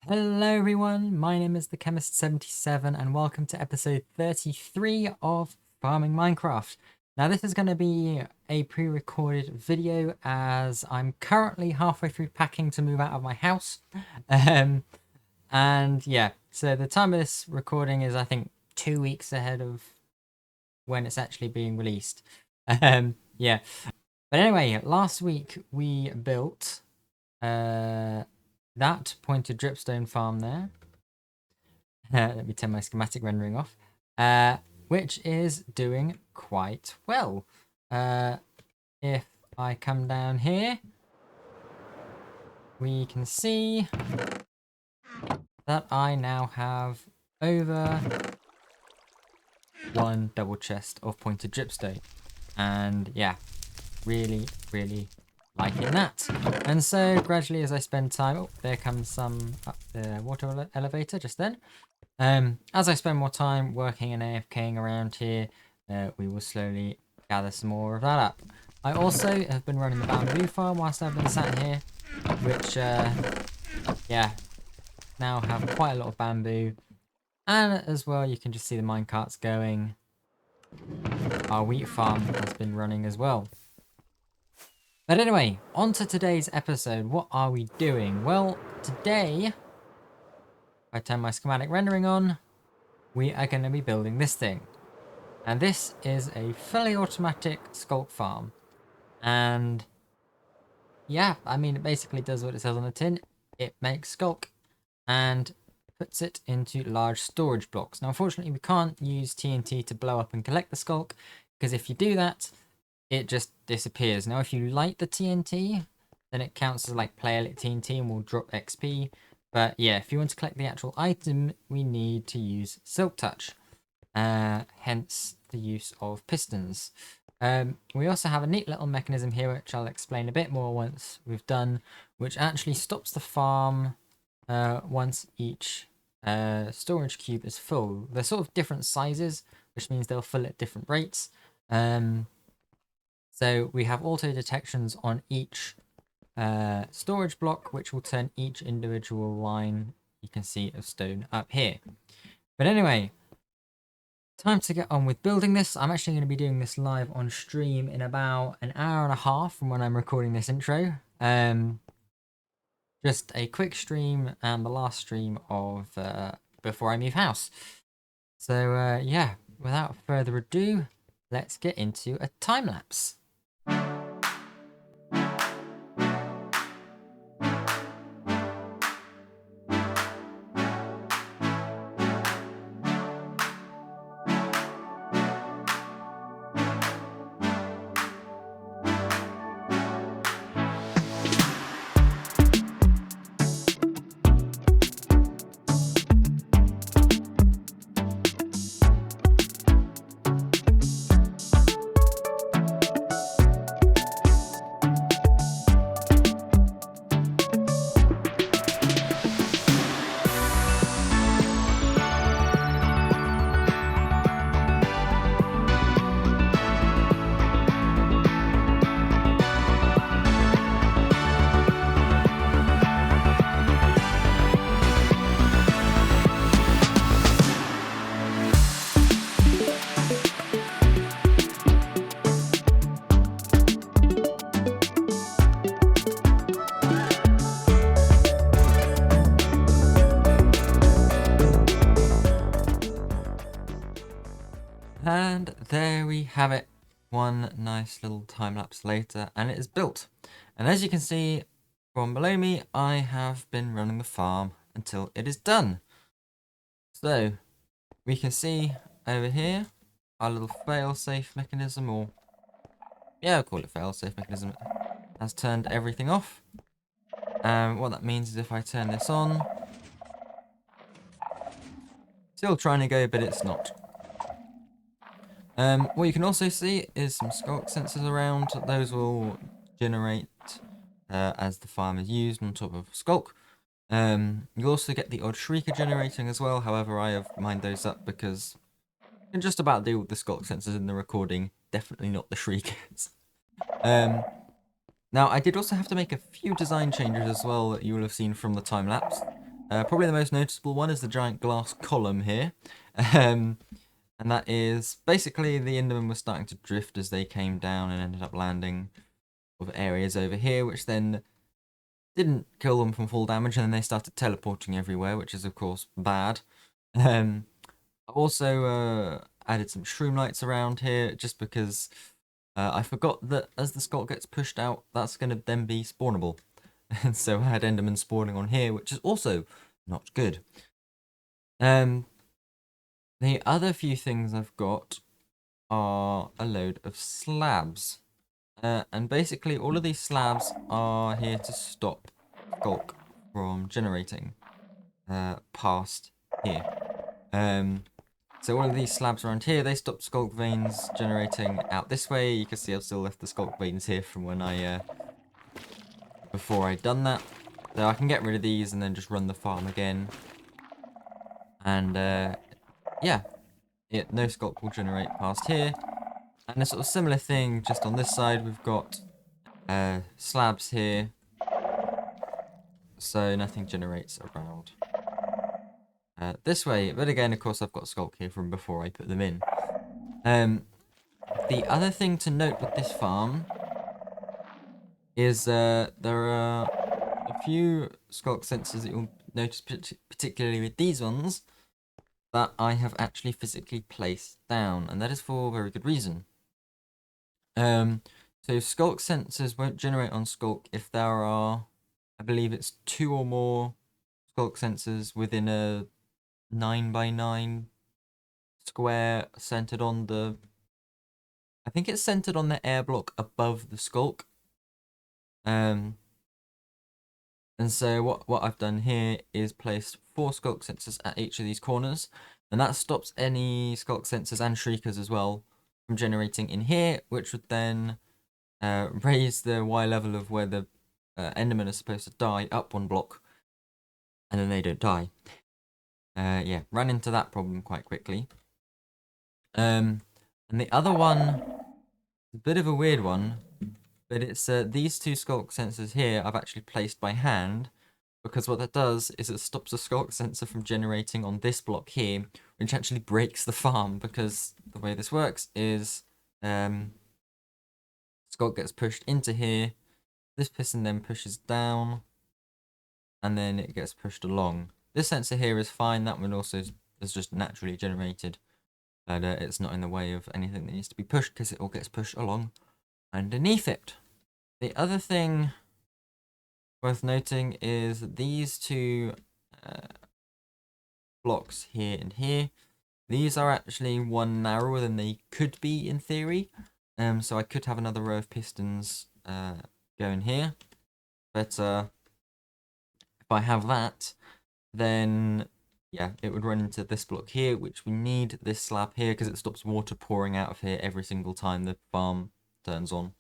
Hello everyone, my name is the Chemist77 and welcome to episode 33 of Farming Minecraft. Now this is going to be a pre-recorded video as I'm currently halfway through packing to move out of my house. And yeah, so the time of this recording is I think 2 weeks ahead of when it's actually being released. Yeah. But anyway, last week we built that pointed dripstone farm there. Let me turn my schematic rendering off. Which is doing quite well. If I come down here, we can see that I now have over one double chest of pointed dripstone. And yeah, really liking that. And so gradually as I spend time, oh, there comes some up the water elevator just then. As I spend more time working and AFKing around here, we will slowly gather some more of that up. I also have been running the bamboo farm whilst I've been sat here, which, yeah, now have quite a lot of bamboo. And as well, you can just see the minecarts going. Our wheat farm has been running as well. But anyway, on to today's episode. What are we doing? Well, today, if I turn my schematic rendering on, we are going to be building this thing. And this is a fully automatic sculk farm. And yeah, I mean, it basically does what it says on the tin. It makes sculk and puts it into large storage blocks. Now, unfortunately, we can't use TNT to blow up and collect the sculk, because if you do that, it just disappears. Now, if you light the TNT, then it counts as like player lit TNT and will drop XP. But yeah, if you want to collect the actual item, we need to use Silk Touch. Hence the use of pistons. We also have a neat little mechanism here, which I'll explain a bit more once we've done, which actually stops the farm once each storage cube is full. They're sort of different sizes, which means they'll fill at different rates. So we have auto detections on each storage block, which will turn each individual line you can see of stone up here. But anyway, time to get on with building this. I'm actually going to be doing this live on stream in about an hour and a half from when I'm recording this intro. Just a quick stream and the last stream of before I move house. So yeah, without further ado, let's get into a time lapse. And there we have it. One nice little time lapse later, and it is built. And as you can see from below me, I have been running the farm until it is done. So we can see over here our little fail-safe mechanism, or yeah, I'll call it fail-safe mechanism, has turned everything off. What that means is if I turn this on, still trying to go, but it's not. What you can also see is some sculk sensors around. Those will generate as the farm is used on top of sculk. You'll also get the odd shrieker generating as well. However, I have mined those up because I can just about deal with the sculk sensors in the recording. Definitely not the shriekers. Now, I did also have to make a few design changes as well that you will have seen from the time lapse. Probably the most noticeable one is the giant glass column here. Um, and that is basically the Enderman was starting to drift as they came down and ended up landing of areas over here, which then didn't kill them from full damage, and then they started teleporting everywhere, which is of course bad. I also added some shroom lights around here just because I forgot that as the sculk gets pushed out, that's going to then be spawnable. And so I had Enderman spawning on here, which is also not good. The other few things I've got are a load of slabs. And basically all of these slabs are here to stop sculk from generating past here. So all of these slabs around here, they stop sculk veins generating out this way. You can see I've still left the sculk veins here from when I before I'd done that. So I can get rid of these and then just run the farm again. And yeah, no sculk will generate past here. And a sort of similar thing just on this side, we've got slabs here. So nothing generates around this way. But again, of course, I've got sculk here from before I put them in. The other thing to note with this farm is there are a few sculk sensors that you'll notice, particularly with these ones, that I have actually physically placed down, and that is for a very good reason. So sculk sensors won't generate on sculk if there are, I believe it's 2 or more sculk sensors within a 9x9 square centered on the, I think it's centered on the air block above the sculk. And so what I've done here is placed 4 sculk sensors at each of these corners, and that stops any sculk sensors and shriekers as well from generating in here, which would then raise the Y level of where the Endermen are supposed to die up 1 block, and then they don't die. Yeah, ran into that problem quite quickly. And the other one, a bit of a weird one, but it's these 2 sculk sensors here I've actually placed by hand, because what that does is it stops the sculk sensor from generating on this block here, which actually breaks the farm, because the way this works is sculk gets pushed into here, this piston then pushes down, and then it gets pushed along. This sensor here is fine, that one also is just naturally generated, but it's not in the way of anything that needs to be pushed because it all gets pushed along underneath it. The other thing worth noting is these 2 blocks here and here. These are actually 1 narrower than they could be in theory. So I could have another row of pistons going here. But if I have that, then yeah, it would run into this block here, which we need this slab here because it stops water pouring out of here every single time the farm turns on.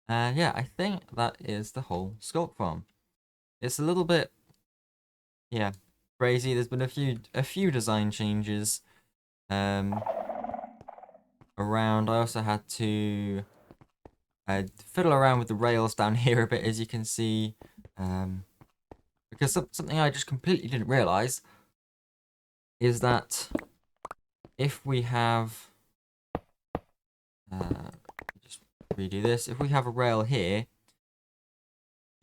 Yeah, I think that is the whole sculk farm. It's a little bit, yeah, crazy. There's been a few design changes around. I also had to fiddle around with the rails down here a bit, as you can see, because something I just completely didn't realize is that if we have just redo this, if we have a rail here,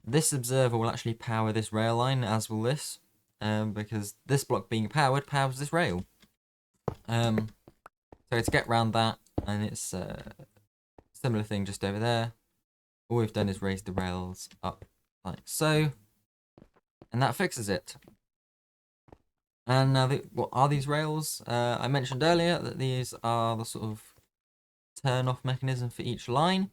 this observer will actually power this rail line, as will this, because this block being powered powers this rail. So to get around that, and it's a similar thing just over there, all we've done is raise the rails up like so, and that fixes it. And now, what are these rails? I mentioned earlier that these are the sort of turn-off mechanism for each line,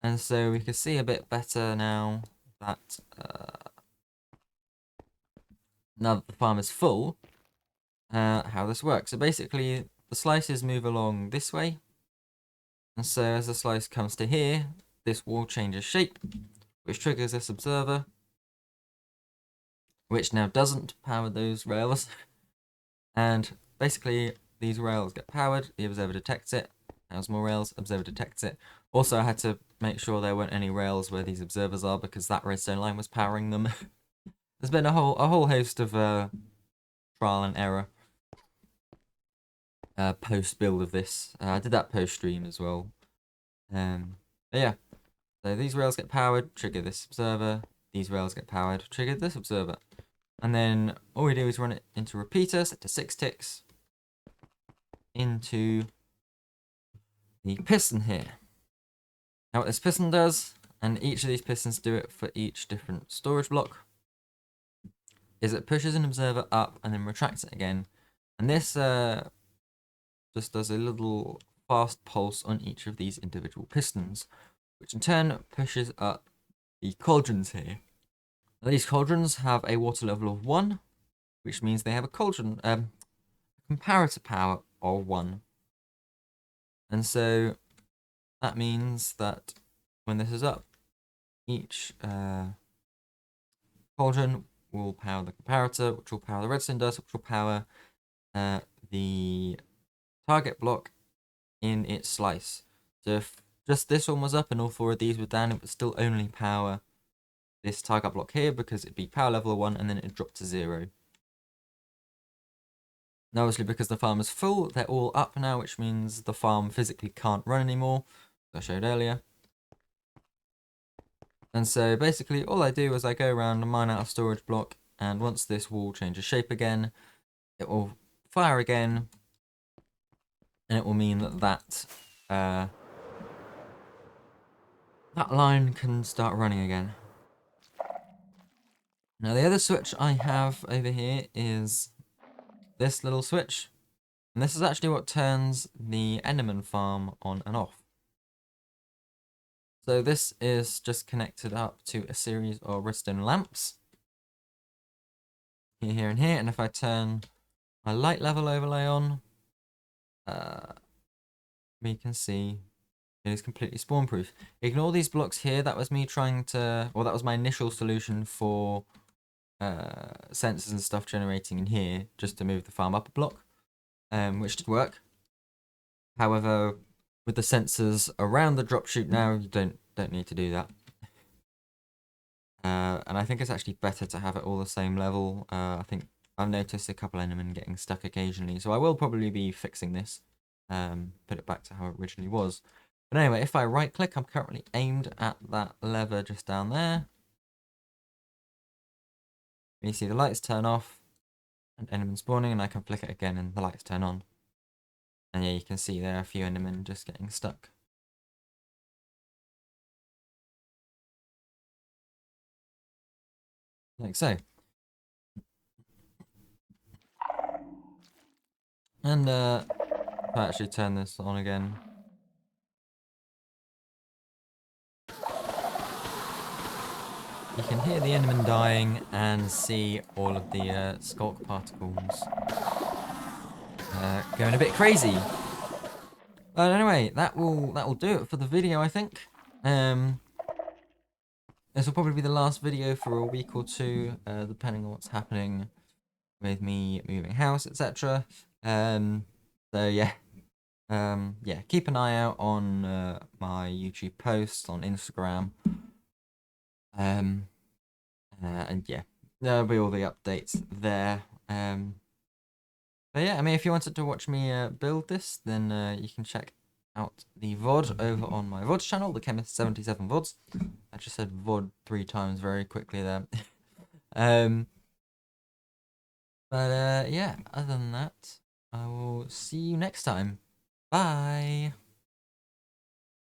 and so we can see a bit better now that now that the farm is full, how this works. So basically, the slices move along this way, and so as the slice comes to here, this wall changes shape, which triggers this observer, which now doesn't power those rails. And basically, these rails get powered, the observer detects it, has more rails, observer detects it. Also, I had to make sure there weren't any rails where these observers are, because that redstone line was powering them. there's been a whole host of trial and error post build of this. I did that post stream as well. But yeah, so these rails get powered, trigger this observer. These rails get powered, trigger this observer. And then all we do is run it into repeater, set to 6 ticks, into the piston here. Now what this piston does, and each of these pistons do it for each different storage block, is it pushes an observer up and then retracts it again. And this just does a little fast pulse on each of these individual pistons, which in turn pushes up the cauldrons here. Now, these cauldrons have a water level of 1, which means they have a cauldron comparator power of 1. And so that means that when this is up, each cauldron will power the comparator, which will power the redstone dust, which will power the target block in its slice. So if just this one was up and all 4 of these were down, it would still only power this target block here because it'd be power level 1 and then it'd drop to 0. Now obviously because the farm is full, they're all up now, which means the farm physically can't run anymore, as I showed earlier. And so basically all I do is I go around and mine out a storage block, and once this wall changes shape again, it will fire again, and it will mean that that line can start running again. Now the other switch I have over here is this little switch, and this is actually what turns the Enderman farm on and off. So this is just connected up to a series of redstone lamps, here and here, and if I turn my light level overlay on, we can see it is completely spawn proof. Ignore these blocks here, that was me trying to, well that was my initial solution for sensors and stuff generating in here, just to move the farm up a block, which did work. However, with the sensors around the drop chute now, you don't need to do that. And I think it's actually better to have it all the same level. I think I've noticed a couple Endermen getting stuck occasionally, so I will probably be fixing this, put it back to how it originally was. But anyway, if I right click, I'm currently aimed at that lever just down there. You see the lights turn off and Enderman spawning, and I can flick it again and the lights turn on. And yeah, you can see there are a few Endermen just getting stuck. Like so. And if I actually turn this on again, you can hear the Enderman dying and see all of the sculk particles going a bit crazy. But anyway, that will do it for the video, I think. This will probably be the last video for a week or two, depending on what's happening with me moving house, etc. So yeah. Yeah, keep an eye out on my YouTube posts, on Instagram. And yeah, there'll be all the updates there. But yeah, I mean, if you wanted to watch me build this, then you can check out the VOD over on my VODs channel, the Chemist77 VODs. I just said VOD 3 times very quickly there. But yeah, other than that, I will see you next time. Bye!